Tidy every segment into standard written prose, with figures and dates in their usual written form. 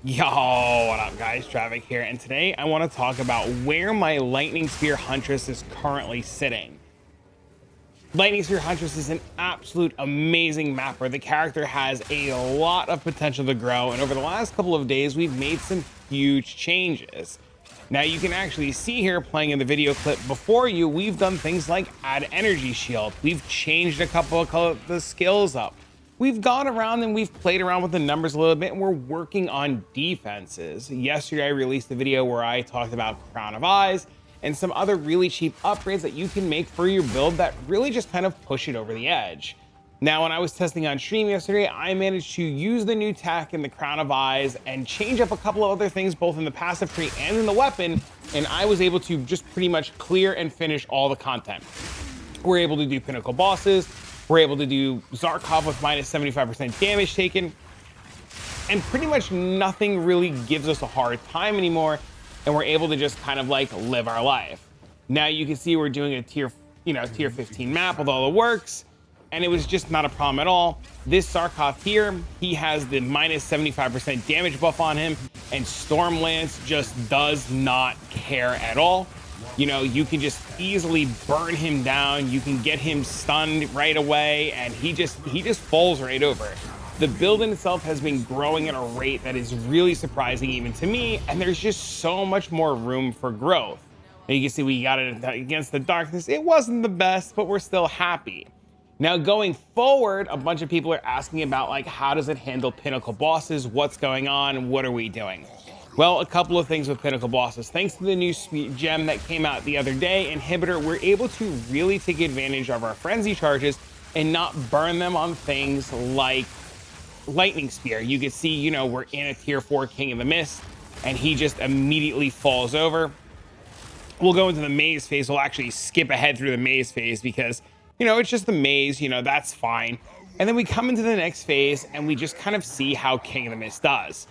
Yo, what up guys, Travic here, and today I want to talk about where my Lightning Spear Huntress is currently sitting. Lightning Spear Huntress is an absolute amazing mapper. The character has a lot of potential to grow, and over the last couple of days we've made some huge changes. Now you can actually see here playing in the video clip before you, we've done things like add energy shield. We've changed a couple of the skills up. We've gone around and we've played around with the numbers a little bit, and we're working on defenses. Yesterday I released a video where I talked about Crown of Eyes and some other really cheap upgrades that you can make for your build that really just kind of push it over the edge. Now, when I was testing on stream yesterday, I managed to use the new tech in the Crown of Eyes and change up a couple of other things, both in the passive tree and in the weapon, and I was able to just pretty much clear and finish all the content. We're able to do pinnacle bosses, we're able to do Zarokh with minus 75% damage taken, and pretty much nothing really gives us a hard time anymore, and we're able to just kind of like live our life. Now you can see we're doing a tier 15 map with all the works, and it was just not a problem at all. This Zarokh here, he has the minus 75% damage buff on him, and Stormlance just does not care at all. You know, you can just easily burn him down, you can get him stunned right away, and he just falls right over. The build in itself has been growing at a rate that is really surprising even to me, and there's just so much more room for growth. Now you can see we got it against the darkness. It wasn't the best, but we're still happy. Now going forward, a bunch of people are asking about like, how does it handle pinnacle bosses? What's going on? What are we doing? Well, a couple of things with pinnacle bosses. Thanks to the new gem that came out the other day, Inhibitor, we're able to really take advantage of our frenzy charges and not burn them on things like Lightning Spear. You can see, you know, we're in a tier 4 King of the Mist, and he just immediately falls over. We'll go into the maze phase. We'll actually skip ahead through the maze phase because, you know, it's just the maze, you know, that's fine. And then we come into the next phase and we just kind of see how King of the Mist does.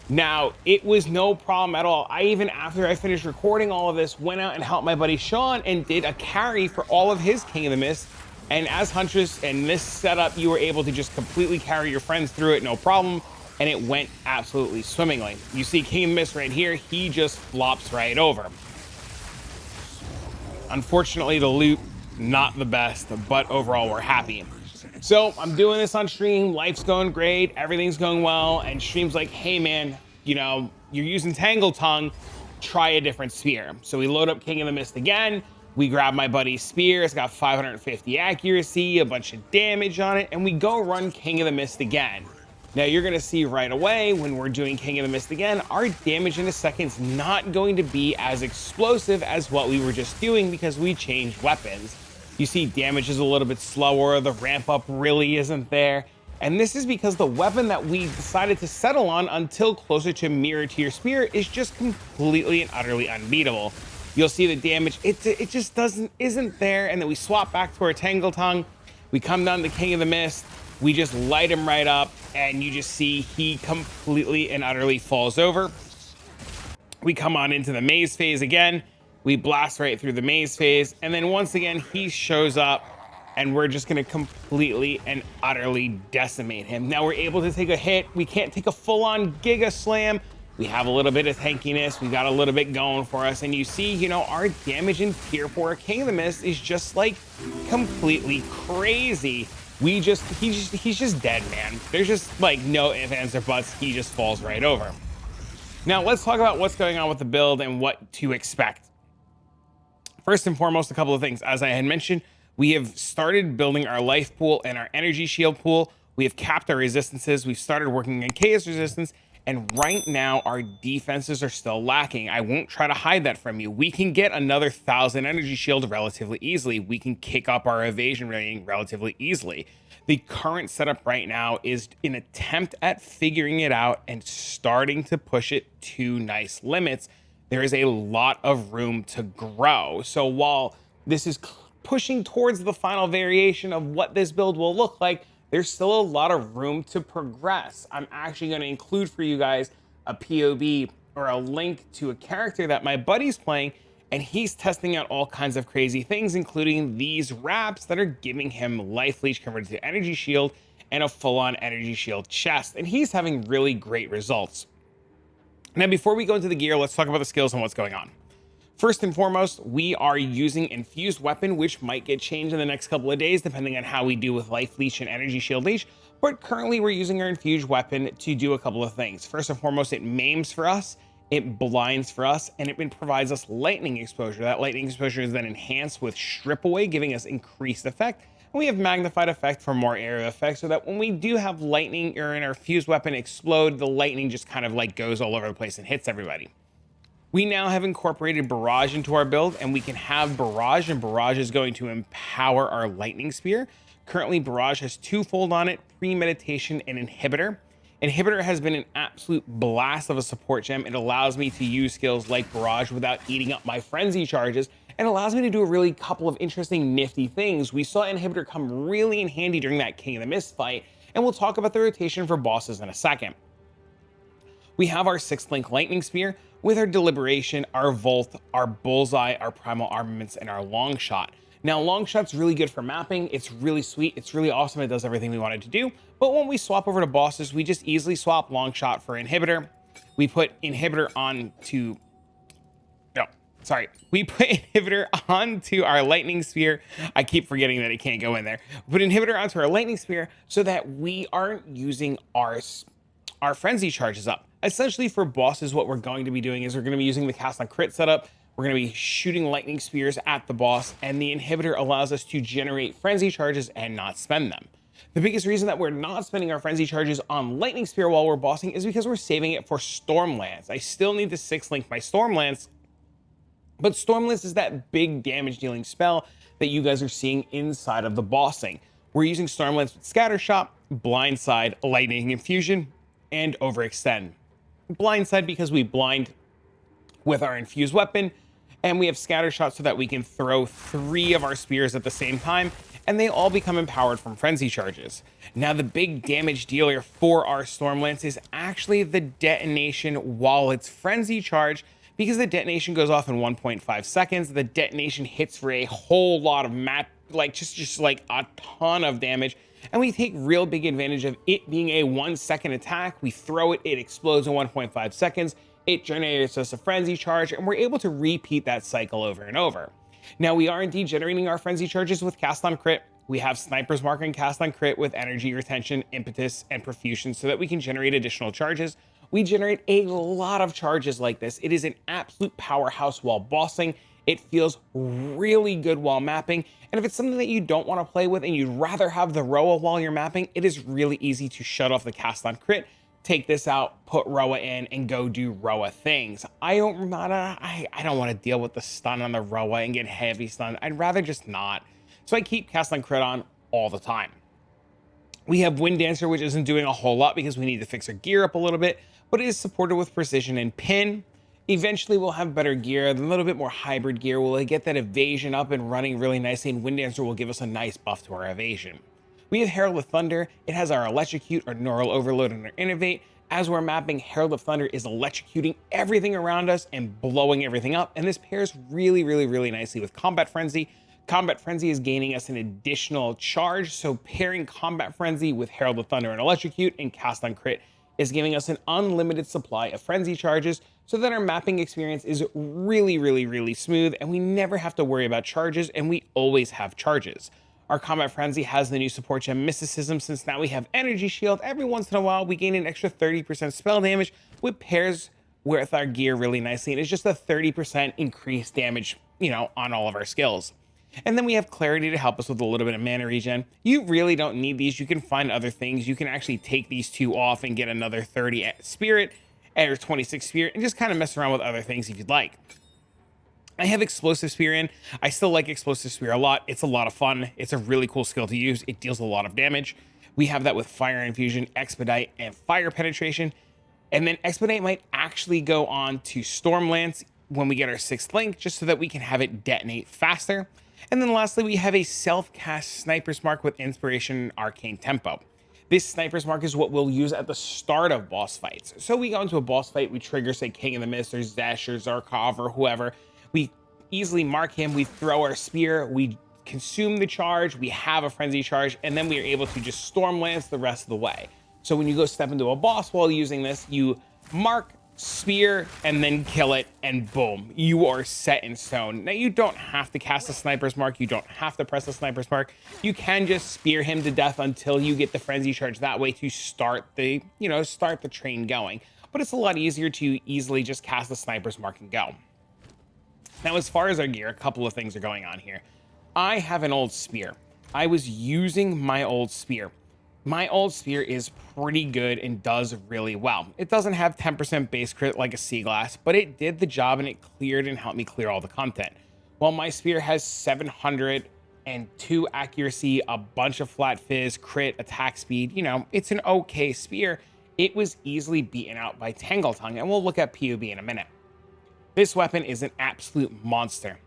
Now, it was no problem at all. I even, after I finished recording all of this, went out and helped my buddy Sean and did a carry for all of his King of the Mist. And as Huntress in this setup, you were able to just completely carry your friends through it, no problem. And it went absolutely swimmingly. You see King of the Mist right here, he just flops right over. Unfortunately, the loot, not the best, but overall we're happy. So I'm doing this on stream, life's going great, everything's going well, and stream's like, hey man, you know, you're using Tangletongue, try a different spear. So we load up King of the Mist again, we grab my buddy's spear, it's got 550 accuracy, a bunch of damage on it, and we go run King of the Mist again. Now you're gonna see right away when we're doing King of the Mist again, our damage in a second's not going to be as explosive as what we were just doing because we changed weapons. You see damage is a little bit slower, the ramp up really isn't there. And this is because the weapon that we decided to settle on until closer to mirror tier spear is just completely and utterly unbeatable. You'll see the damage, it just isn't there. And then we swap back to our Tangletongue. We come down to King of the Mist. We just light him right up and you just see he completely and utterly falls over. We come on into the maze phase again. We blast right through the maze phase, and then once again, he shows up, and we're just gonna completely and utterly decimate him. Now we're able to take a hit. We can't take a full-on Giga Slam. We have a little bit of tankiness. We got a little bit going for us, and you see, you know, our damage in tier 4 King of the Mist is just like completely crazy. He's just dead, man. There's just like no ifs, ands, or buts. He just falls right over. Now let's talk about what's going on with the build and what to expect. First and foremost, a couple of things. As I had mentioned, we have started building our life pool and our energy shield pool. We have capped our resistances. We've started working on chaos resistance. And right now, our defenses are still lacking. I won't try to hide that from you. We can get another 1,000 energy shield relatively easily. We can kick up our evasion rating relatively easily. The current setup right now is an attempt at figuring it out and starting to push it to nice limits. There is a lot of room to grow. So while this is pushing towards the final variation of what this build will look like, there's still a lot of room to progress. I'm actually going to include for you guys a POE or a link to a character that my buddy's playing, and he's testing out all kinds of crazy things, including these wraps that are giving him life leech converted to energy shield and a full-on energy shield chest, and he's having really great results. Now, before we go into the gear, let's talk about the skills and what's going on. First and foremost, we are using Infused Weapon, which might get changed in the next couple of days, depending on how we do with Life Leech and Energy Shield Leech. But currently we're using our Infused Weapon to do a couple of things. First and foremost, it maims for us, it blinds for us, and it provides us lightning exposure. That lightning exposure is then enhanced with Strip Away, giving us increased effect. And we have magnified effect for more area effects, so that when we do have lightning or in our fused weapon explode, the lightning just kind of like goes all over the place and hits everybody. We now have incorporated Barrage into our build, and we can have Barrage, and Barrage is going to empower our Lightning Spear. Currently, Barrage has twofold on it, Premeditation and Inhibitor. Inhibitor has been an absolute blast of a support gem. It allows me to use skills like Barrage without eating up my Frenzy charges, and allows me to do a really couple of interesting nifty things. We saw Inhibitor come really in handy during that King of the Mist fight, and we'll talk about the rotation for bosses in a second. We have our 6th link Lightning Spear with our Deliberation, our Volt, our Bullseye, our Primal Armaments, and our Long Shot. Now, Long Shot's really good for mapping. It's really sweet. It's really awesome. It does everything we wanted to do. But when we swap over to bosses, we just easily swap Long Shot for Inhibitor. We put Inhibitor onto... We put Inhibitor onto our Lightning Spear. I keep forgetting that it can't go in there. We put Inhibitor onto our Lightning Spear so that we aren't using our Frenzy charges up. Essentially, for bosses, what we're going to be doing is we're going to be using the Cast on Crit setup. We're going to be shooting Lightning Spears at the boss, and the Inhibitor allows us to generate Frenzy charges and not spend them. The biggest reason that we're not spending our Frenzy charges on Lightning Spear while we're bossing is because we're saving it for Stormlance. I still need to 6th link my Stormlance, but Stormlance is that big damage dealing spell that you guys are seeing inside of the bossing. We're using Stormlance with Scattershot, Blindside, Lightning Infusion, and Overextend. Blindside because we blind with our Infused Weapon, and we have Scattershot so that we can throw 3 of our spears at the same time, and they all become empowered from Frenzy charges. Now, the big damage dealer for our Stormlance is actually the detonation while it's Frenzy charge, because the detonation goes off in 1.5 seconds. The detonation hits for a whole lot of just like a ton of damage. And we take real big advantage of it being a 1-second attack. We throw it, it explodes in 1.5 seconds. It generates us a Frenzy charge, and we're able to repeat that cycle over and over. Now, we are indeed generating our Frenzy charges with Cast on Crit. We have Sniper's Mark and Cast on Crit with Energy Retention, Impetus, and Profusion so that we can generate additional charges. We generate a lot of charges like this. It is an absolute powerhouse while bossing. It feels really good while mapping. And if it's something that you don't want to play with and you'd rather have the Roa while you're mapping, it is really easy to shut off the Cast on Crit, take this out, put Roa in, and go do Roa things. I don't want to deal with the stun on the Roa and get heavy stun. I'd rather just not. So I keep Cast on Crit on all the time. We have Wind Dancer, which isn't doing a whole lot because we need to fix our gear up a little bit, but it is supported with Precision and Pin. Eventually, we'll have better gear, a little bit more hybrid gear. We'll get that evasion up and running really nicely, and Wind Dancer will give us a nice buff to our evasion. We have Herald of Thunder. It has our Electrocute, our Neural Overload, and our Innovate. As we're mapping, Herald of Thunder is electrocuting everything around us and blowing everything up, and this pairs really, really, really nicely with Combat Frenzy. Combat Frenzy is gaining us an additional charge, so pairing Combat Frenzy with Herald of Thunder and Electrocute and Cast on Crit is giving us an unlimited supply of Frenzy charges so that our mapping experience is really, really, really smooth, and we never have to worry about charges, and we always have charges. Our Combat Frenzy has the new support gem Mysticism. Since now we have Energy Shield, every once in a while we gain an extra 30% spell damage, which pairs with our gear really nicely, and it's just a 30% increased damage, on all of our skills. And then we have Clarity to help us with a little bit of mana regen. You really don't need these. You can find other things. You can actually take these 2 off and get another 30 Spirit or 26 Spirit and just kind of mess around with other things if you'd like. I have Explosive Spear in. I still like Explosive Spear a lot. It's a lot of fun. It's a really cool skill to use. It deals a lot of damage. We have that with Fire Infusion, Expedite, and Fire Penetration. And then Expedite might actually go on to Stormlance when we get our 6th link, just so that we can have it detonate faster. And then lastly, we have a self-cast Sniper's Mark with Inspiration and Arcane Tempo. This Sniper's Mark is what we'll use at the start of boss fights. So we go into a boss fight, we trigger, say, King of the Mist or Zesh or Zarokh or whoever. We easily mark him, we throw our spear, we consume the charge, we have a Frenzy charge, and then we are able to just Stormlance the rest of the way. So when you go step into a boss while using this, you mark, spear, and then kill it, and boom, you are set in stone. Now, you don't have to cast a sniper's mark. You don't have to press a sniper's mark. You can just spear him to death until you get the frenzy charge that way to start the, start the train going. But it's a lot easier to easily just cast the sniper's mark and go. Now, as far as our gear, a couple of things are going on here. I have an old spear. I was using my old spear. My old spear is pretty good and does really well. It doesn't have 10% base crit like a sea glass, but it did the job and it cleared and helped me clear all the content. While my spear has 702 accuracy, a bunch of flat fizz, crit, attack speed, it's an okay spear. It was easily beaten out by Tangletongue, and we'll look at POE in a minute. This weapon is an absolute monster.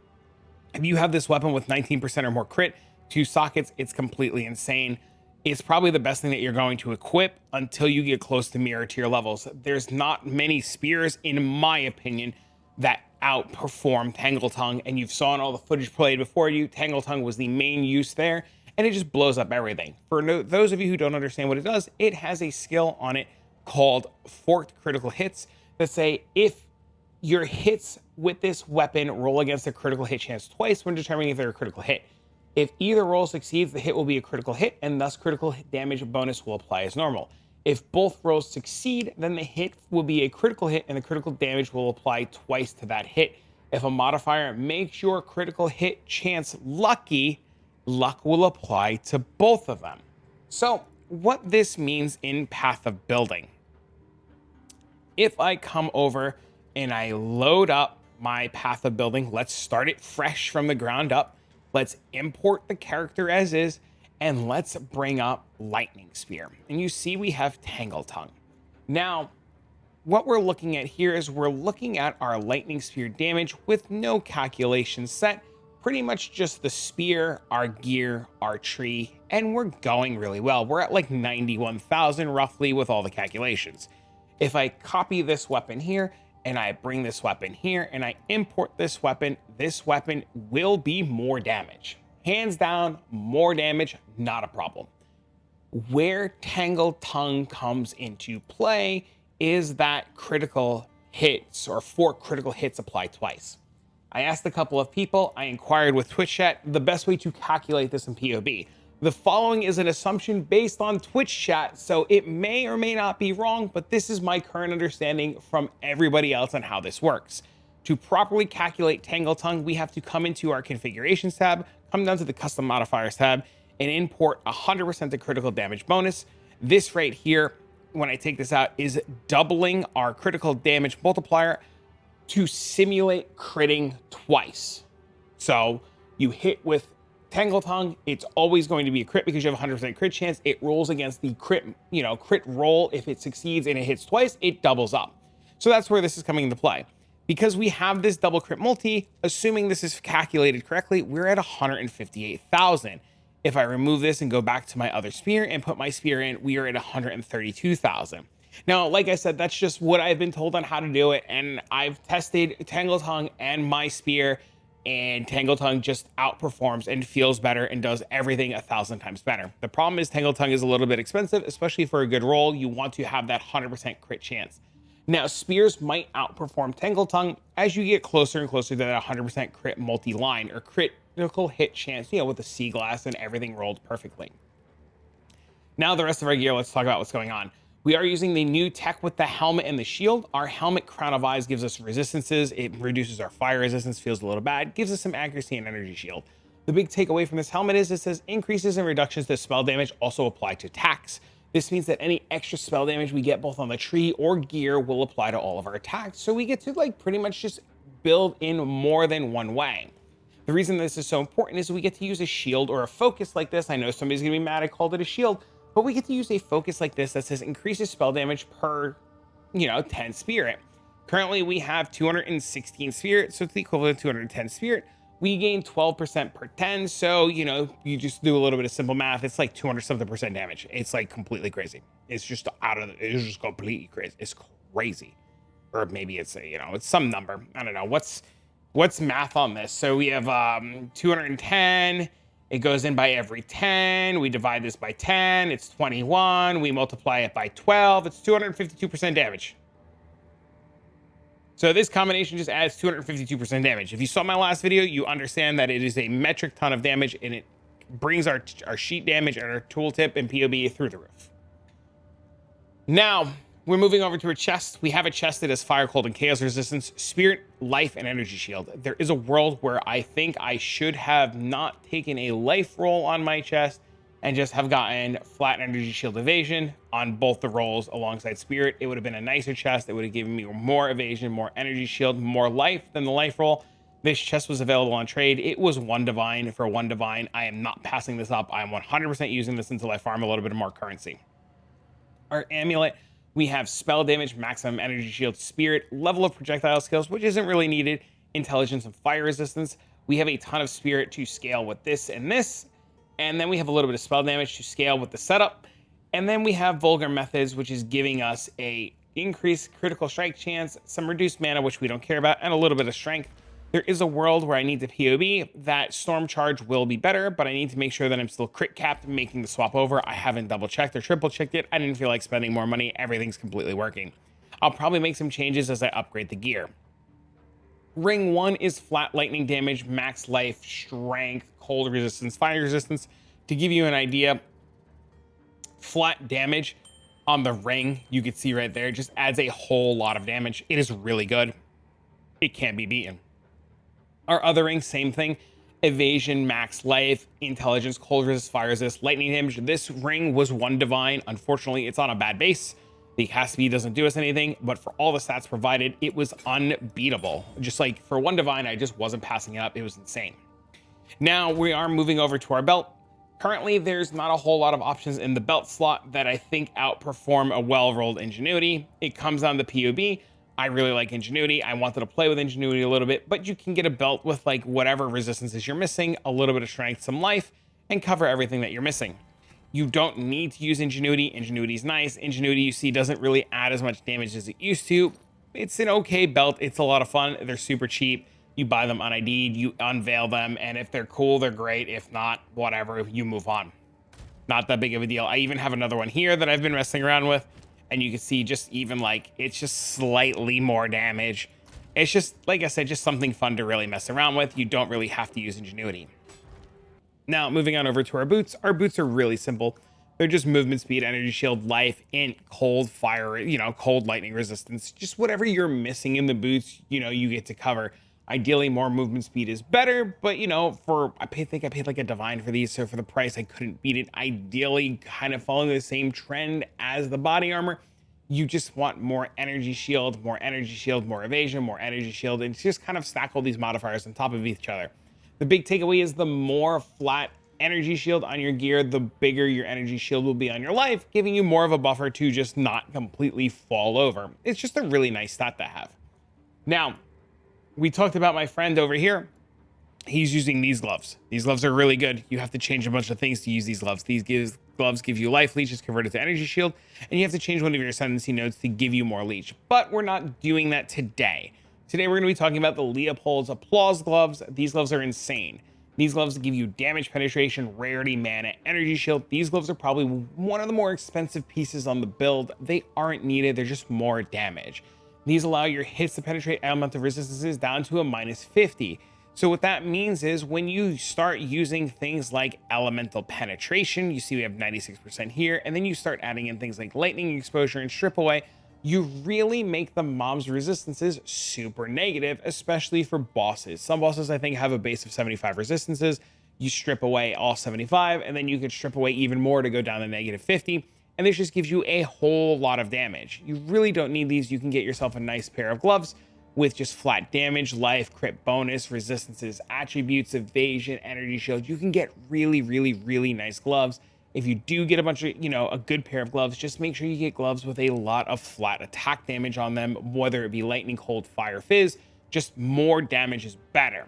If you have this weapon with 19% or more crit, 2 sockets, it's completely insane. It's probably the best thing that you're going to equip until you get close to mirror tier levels. There's not many spears, in my opinion, that outperform Tangletongue, and you've saw in all the footage played before you, Tangletongue was the main use there, and it just blows up everything. For those of you who don't understand what it does, it has a skill on it called forked critical hits that say if your hits with this weapon roll against a critical hit chance twice when determining if they're a critical hit. If either roll succeeds, the hit will be a critical hit, and thus critical damage bonus will apply as normal. If both rolls succeed, then the hit will be a critical hit, and the critical damage will apply twice to that hit. If a modifier makes your critical hit chance lucky, luck will apply to both of them. So, what this means in Path of Building. If I come over and I load up my Path of Building, let's start it fresh from the ground up. Let's import the character as is, and let's bring up Lightning Spear. And you see we have Tangletongue. Now, what we're looking at here is we're looking at our Lightning Spear damage with no calculation set, pretty much just the spear, our gear, our tree, and we're going really well. We're at like 91,000 roughly with all the calculations. If I copy this weapon here, and I bring this weapon here, and I import this weapon will be more damage. Hands down, more damage, not a problem. Where Tangletongue comes into play is that critical hits, or 4 critical hits apply twice. I asked a couple of people, I inquired with Twitch chat, the best way to calculate this in POB. The following is an assumption based on Twitch chat, so it may or may not be wrong, but this is my current understanding from everybody else on how this works. To properly calculate Tangletongue, we have to come into our configurations tab, come down to the custom modifiers tab, and import 100% the critical damage bonus. This right here, when I take this out, is doubling our critical damage multiplier to simulate critting twice. So you hit with Tangletongue, it's always going to be a crit because you have a 100% crit chance. It rolls against the crit roll. If it succeeds and it hits twice, it doubles up. So that's where this is coming into play. Because we have this double crit multi, assuming this is calculated correctly, we're at 158,000. If I remove this and go back to my other spear and put my spear in, we are at 132,000. Now, like I said, that's just what I've been told on how to do it. And I've tested Tangletongue and my spear, and Tangletongue just outperforms and feels better and does everything 1,000 times better. The problem is Tangletongue is a little bit expensive, especially for a good roll. You want to have that 100% crit chance. Now, spears might outperform Tangletongue as you get closer and closer to that 100% crit multi-line or critical hit chance, with the sea glass and everything rolled perfectly. Now, the rest of our gear, let's talk about what's going on. We are using the new tech with the helmet and the shield. Our helmet, Crown of Eyes, gives us resistances. It reduces our fire resistance, feels a little bad, gives us some accuracy and energy shield. The big takeaway from this helmet is it says increases and reductions to spell damage also apply to attacks. This means that any extra spell damage we get both on the tree or gear will apply to all of our attacks. So we get to pretty much just build in more than one way. The reason this is so important is we get to use a shield or a focus like this. I know somebody's gonna be mad I called it a shield, but we get to use a focus like this that says increases spell damage per, 10 spirit. Currently, we have 216 spirit, so it's the equivalent of 210 spirit. We gain 12% per 10, so, you just do a little bit of simple math. It's like 200-something% damage. It's completely crazy. It's just it's just completely crazy. It's crazy. Or maybe it's it's some number. I don't know. What's math on this? So we have 210. It goes in by every 10. We divide this by 10. It's 21. We multiply it by 12. It's 252% damage. So this combination just adds 252% damage. If you saw my last video, you understand that it is a metric ton of damage, and it brings our sheet damage and our tooltip and POB through the roof. Now, we're moving over to a chest. We have a chest that has fire, cold, and chaos resistance, spirit, life, and energy shield. There is a world where I think I should have not taken a life roll on my chest and just have gotten flat energy shield evasion on both the rolls alongside spirit. It would have been a nicer chest. It would have given me more evasion, more energy shield, more life than the life roll. This chest was available on trade. It was 1 divine for 1 divine. I am not passing this up. I'm 100% using this until I farm a little bit more currency. Our amulet, we have spell damage, maximum energy shield, spirit, level of projectile skills, which isn't really needed, intelligence, and fire resistance. We have a ton of spirit to scale with this and this. And then we have a little bit of spell damage to scale with the setup. And then we have vulgar methods, which is giving us a increased critical strike chance, some reduced mana, which we don't care about, and a little bit of strength. There is a world where I need to POB. That storm charge will be better, but I need to make sure that I'm still crit capped making the swap over. I haven't double checked or triple checked it. I didn't feel like spending more money. Everything's completely working. I'll probably make some changes as I upgrade the gear. Ring 1 is flat lightning damage, max life, strength, cold resistance, fire resistance. To give you an idea, flat damage on the ring, you can see right there, just adds a whole lot of damage. It is really good. It can't be beaten. Our other ring, same thing. Evasion, max life, intelligence, cold resist, fire resist, lightning damage. This ring was 1 divine. Unfortunately, it's on a bad base. The cast speed doesn't do us anything, but for all the stats provided, it was unbeatable. Just like for 1 divine, I just wasn't passing it up. It was insane. Now we are moving over to our belt. Currently, there's not a whole lot of options in the belt slot that I think outperform a well-rolled Ingenuity. It comes down to POB. I really like Ingenuity. I wanted to play with Ingenuity a little bit, but you can get a belt with like whatever resistances you're missing, a little bit of strength, some life, and cover everything that you're missing. You don't need to use Ingenuity. Ingenuity is nice. Ingenuity, you see, doesn't really add as much damage as it used to. It's an okay belt. It's a lot of fun. They're super cheap. You buy them on ID, you unveil them, and if they're cool, they're great. If not, whatever, you move on. Not that big of a deal. I even have another one here that I've been messing around with, and you can see just even like, it's just slightly more damage. It's just, like I said, just something fun to really mess around with. You don't really have to use Ingenuity. Now, moving on over to our boots. Our boots are really simple. They're just movement speed, energy shield, life, int, cold, fire, cold lightning resistance. Just whatever you're missing in the boots, you get to cover. Ideally, more movement speed is better, but I think I paid like a divine for these, so for the price, I couldn't beat it. Ideally, kind of following the same trend as the body armor, you just want more energy shield, more evasion, more energy shield, and just kind of stack all these modifiers on top of each other. The big takeaway is the more flat energy shield on your gear, the bigger your energy shield will be on your life, giving you more of a buffer to just not completely fall over. It's just a really nice stat to have. Now, we talked about my friend over here. He's using these gloves. These gloves are really good. You have to change a bunch of things to use these gloves. Gloves give you life leech, is converted to energy shield, and you have to change one of your ascendancy nodes to give you more leech. But we're not doing that today. Today we're going to be talking about the Leopold's Applause gloves. These gloves are insane. These gloves give you damage penetration, rarity, mana, energy shield. These gloves are probably one of the more expensive pieces on the build. They aren't needed. They're just more damage. These allow your hits to penetrate elemental resistances down to a -50. So what that means is when you start using things like elemental penetration, you see we have 96% here, and then you start adding in things like lightning exposure and strip away, you really make the mob's resistances super negative, especially for bosses. Some bosses I think have a base of 75 resistances. You strip away all 75, and then you could strip away even more to go down to -50. And this just gives you a whole lot of damage. You really don't need these. You can get yourself a nice pair of gloves with just flat damage, life, crit bonus, resistances, attributes, evasion, energy shield. You can get really, really, really nice gloves. If you do get a bunch of, a good pair of gloves, just make sure you get gloves with a lot of flat attack damage on them, whether it be lightning, cold, fire, fizz. Just more damage is better.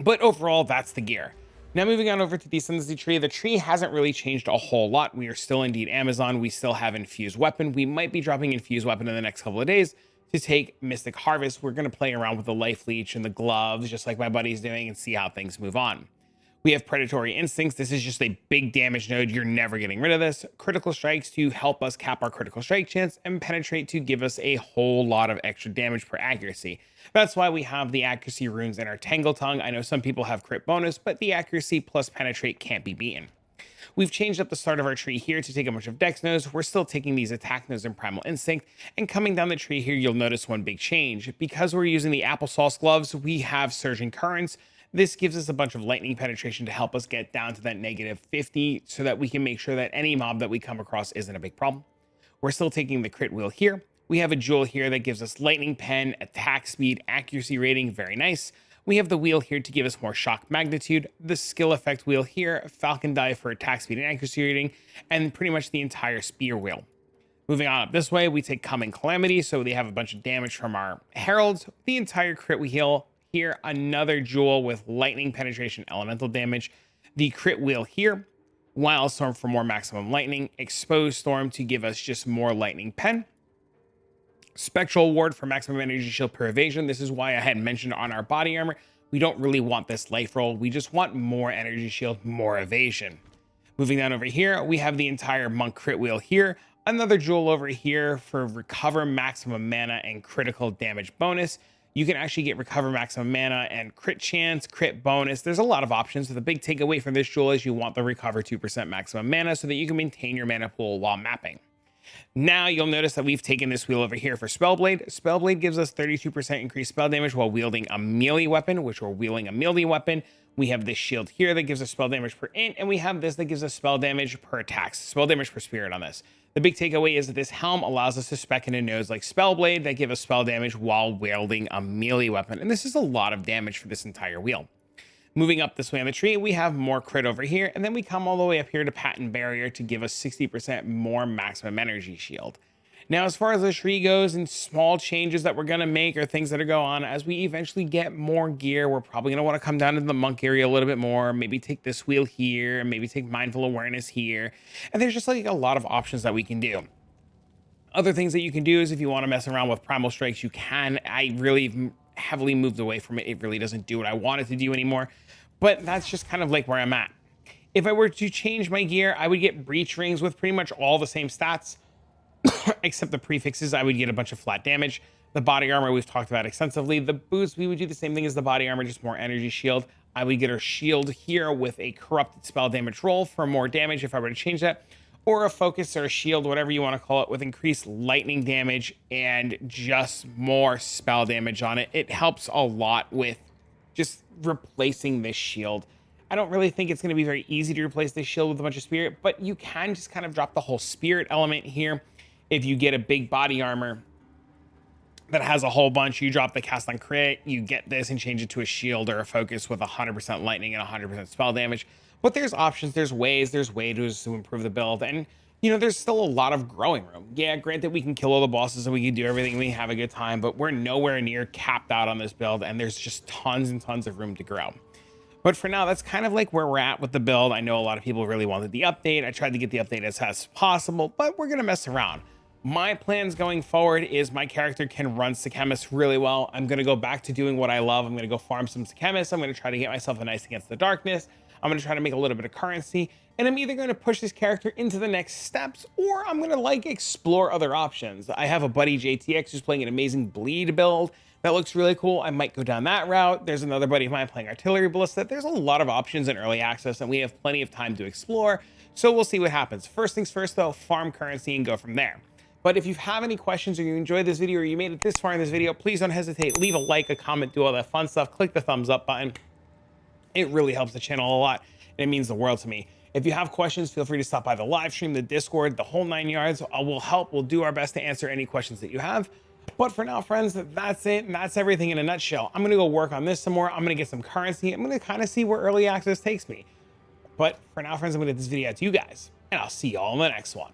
But overall, that's the gear. Now moving on over to the ascendancy tree. The tree hasn't really changed a whole lot. We are still indeed Amazon. We still have infused weapon. We might be dropping infused weapon in the next couple of days to take Mystic Harvest. We're going to play around with the life leech and the gloves, just like my buddy's doing, and see how things move on. We have predatory instincts. This is just a big damage node. You're never getting rid of this. Critical strikes to help us cap our critical strike chance, and penetrate to give us a whole lot of extra damage per accuracy. That's why we have the accuracy runes in our Tangletongue. I know some people have crit bonus, but the accuracy plus penetrate can't be beaten. We've changed up the start of our tree here to take a bunch of dex nodes. We're still taking these attack nodes and primal instinct, and coming down the tree here, you'll notice one big change. Because we're using the applesauce gloves, we have surging currents. This gives us a bunch of lightning penetration to help us get down to that -50 so that we can make sure that any mob that we come across isn't a big problem. We're still taking the crit wheel here. We have a jewel here that gives us lightning pen, attack speed, accuracy rating, very nice. We have the wheel here to give us more shock magnitude, the skill effect wheel here, falcon dive for attack speed and accuracy rating, and pretty much the entire spear wheel. Moving on up this way, we take coming calamity, so they have a bunch of damage from our heralds, the entire crit wheel here, another jewel with lightning penetration elemental damage, the crit wheel here, wild storm for more maximum lightning, exposed storm to give us just more lightning pen, spectral ward for maximum energy shield per evasion. This is why I had mentioned on our body armor, we don't really want this life roll. We just want more energy shield, more evasion. Moving down over here, we have the entire monk crit wheel here, another jewel over here for recover maximum mana and critical damage bonus. You can actually get recover maximum mana and crit chance, crit bonus. There's a lot of options. So the big takeaway from this jewel is you want the recover 2% maximum mana so that you can maintain your mana pool while mapping. Now you'll notice that we've taken this wheel over here for Spellblade. Spellblade gives us 32% increased spell damage while wielding a melee weapon, which we're wielding a melee weapon. We have this shield here that gives us spell damage per int, and we have this that gives us spell damage per attacks, spell damage per spirit on this. The big takeaway is that this helm allows us to spec into nodes like Spellblade that give us spell damage while wielding a melee weapon, and this is a lot of damage for this entire wheel. Moving up this way on the tree, we have more crit over here, and then we come all the way up here to Patent Barrier to give us 60% more maximum energy shield. Now, as far as the tree goes, and small changes that we're going to make or things that are going on, as we eventually get more gear, we're probably going to want to come down to the monk area a little bit more, maybe take this wheel here, and maybe take mindful awareness here. And there's just like a lot of options that we can do. Other things that you can do is if you want to mess around with primal strikes, you can. I really heavily moved away from it. It really doesn't do what I want it to do anymore, but that's just kind of like where I'm at. If I were to change my gear, I would get breach rings with pretty much all the same stats, except the prefixes. I would get a bunch of flat damage. The body armor we've talked about extensively. The boots, we would do the same thing as the body armor, just more energy shield. I would get our shield here with a corrupted spell damage roll for more damage if I were to change that, or a focus or a shield, whatever you want to call it, with increased lightning damage and just more spell damage on it. It helps a lot with just replacing this shield. I don't really think it's going to be very easy to replace this shield with a bunch of spirit, but you can just kind of drop the whole spirit element here. If you get a big body armor that has a whole bunch, you drop the cast on crit, you get this and change it to a shield or a focus with 100% lightning and 100% spell damage. But there's options, there's ways to improve the build, and you know, there's still a lot of growing room. Yeah, granted, we can kill all the bosses and we can do everything, we have a good time, but we're nowhere near capped out on this build, and there's just tons and tons of room to grow. But for now, that's kind of like where we're at with the build. I know a lot of people really wanted the update. I tried to get the update as fast as possible, but we're gonna mess around. My plans going forward is my character can run Sechemis really well. I'm gonna go back to doing what I love. I'm gonna go farm some Sechemis. I'm gonna try to get myself a nice Against the Darkness. I'm going to try to make a little bit of currency, and I'm either going to push this character into the next steps, or I'm going to like explore other options. I have a buddy JTX who's playing an amazing bleed build that looks really cool. I might go down that route. There's another buddy of mine playing artillery ballista. There's a lot of options in early access, and we have plenty of time to explore. So we'll see what happens. First things first though, farm currency and go from there. But if you have any questions or you enjoyed this video or you made it this far in this video, please don't hesitate. Leave a like, a comment, do all that fun stuff. Click the thumbs up button. It really helps the channel a lot, and it means the world to me. If you have questions, feel free to stop by the live stream, the Discord, the whole 9 yards. We'll help. We'll do our best to answer any questions that you have. But for now, friends, that's it. And that's everything in a nutshell. I'm going to go work on this some more. I'm going to get some currency. I'm going to kind of see where early access takes me. But for now, friends, I'm going to get this video out to you guys, and I'll see y'all in the next one.